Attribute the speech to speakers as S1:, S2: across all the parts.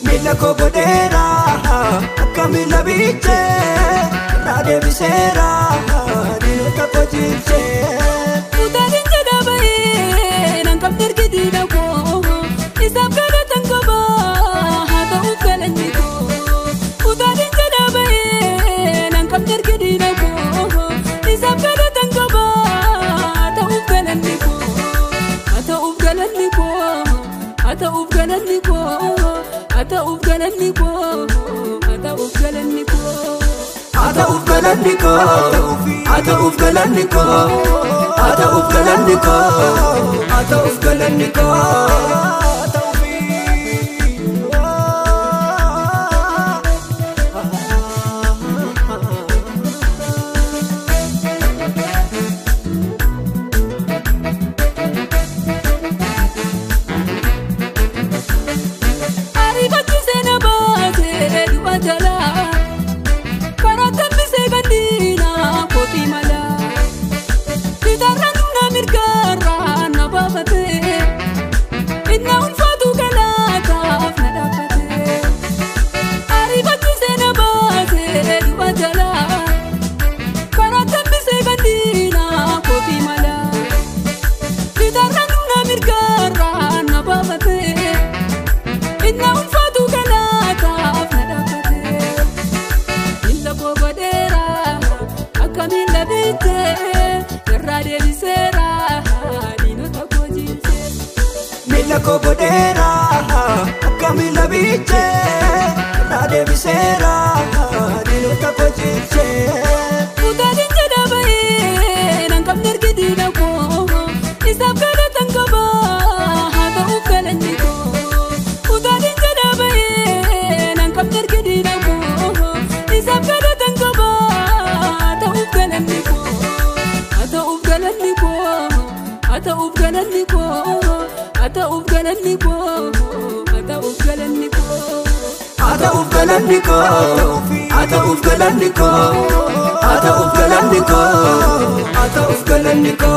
S1: Mila kobodera, akamila biche, rade bisera, dino kapojilche.
S2: Utarin jadabai, nangkap terkidina ko, isap kada tangkaba, hata ukalan niko. Utarin jadabai, nangkap terkidina ko, isap kada tangkaba, hata ukalan niko. Hata ukalan niko, hata ukalan niko. Ata ufgalan niko, ata ufgalan niko,
S1: ata ufgalan niko, ata ufgalan niko, ata ufgalan niko, ata ufgalan niko. Mila kobodera, akamila biche, rade bisera, dino kapojilche.
S2: Utarin jadabai, nangkap terkidina ko, isap kada tangkaba, hata ukalan niko. Utarin jadabai, nangkap terkidina ko, isap kada tangkaba, hata ukalan niko. Hata ukalan niko, hata ukalan niko. Ata ufgalan niko, ata ufgalan niko,
S1: ata ufgalan niko, ata ufgalan niko, ata ufgalan niko, ata ufgalan niko.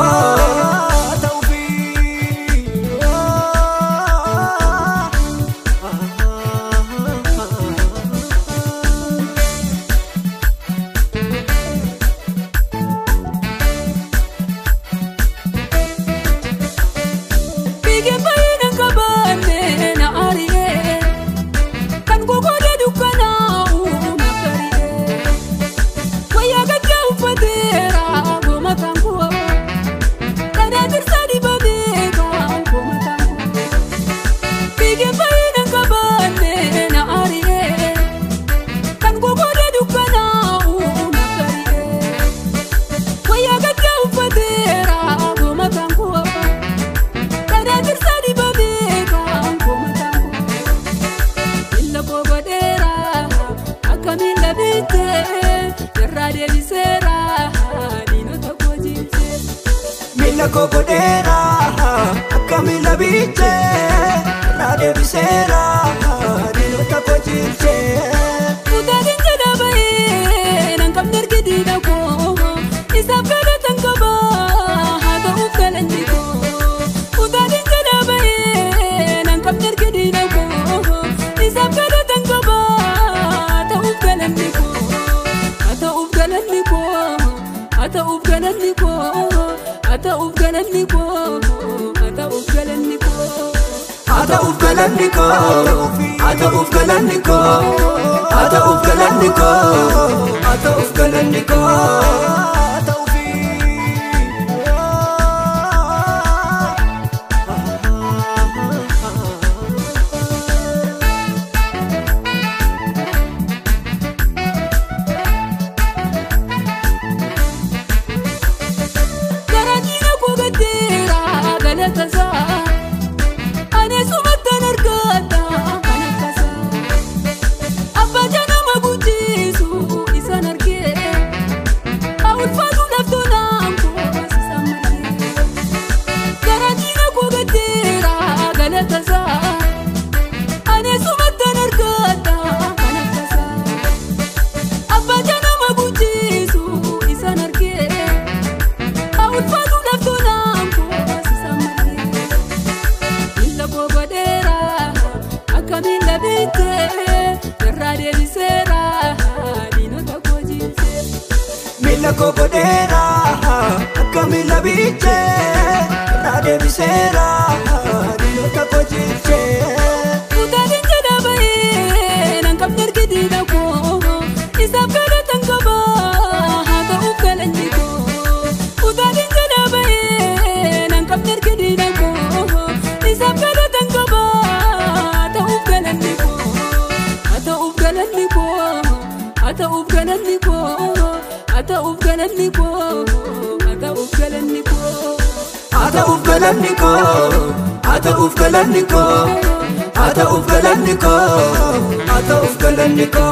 S1: Mila kobodera, akamila biche, rade bisera, dino kapojilche.
S2: Utarin jadabai, nangkap terkidina ko, isap kada tangkaba, hata ukalan niko. Utarin jadabai, nangkap terkidina ko, isap kada tangkaba, hata ukalan niko. Hata ukalan niko, hata ukalan niko. Ata ufgalan niko, ata ufgalan niko,
S1: ata ufgalan niko, ata ufgalan niko, ata ufgalan niko, ata ufgalan niko. koo godheera akka miila biichee raadee biseera diinota koo jirchee.
S2: Utaatiin jedha bahee nan qabne argitiidha koo isaaf kadhatan qaba haa ta'uuf galanni koo. Utaatiin jedha bahee nan qabne argitiidha koo isaaf kadhatan qaba haa ta'uuf galanni koo. Haa ta'uuf galanni koo haa ta'uuf galanni koo haa ta'uuf galanni koo haa ta'uuf galanni koo.
S1: Ata uf galaniko, ata uf galaniko, ata uf galaniko, ata uf galaniko.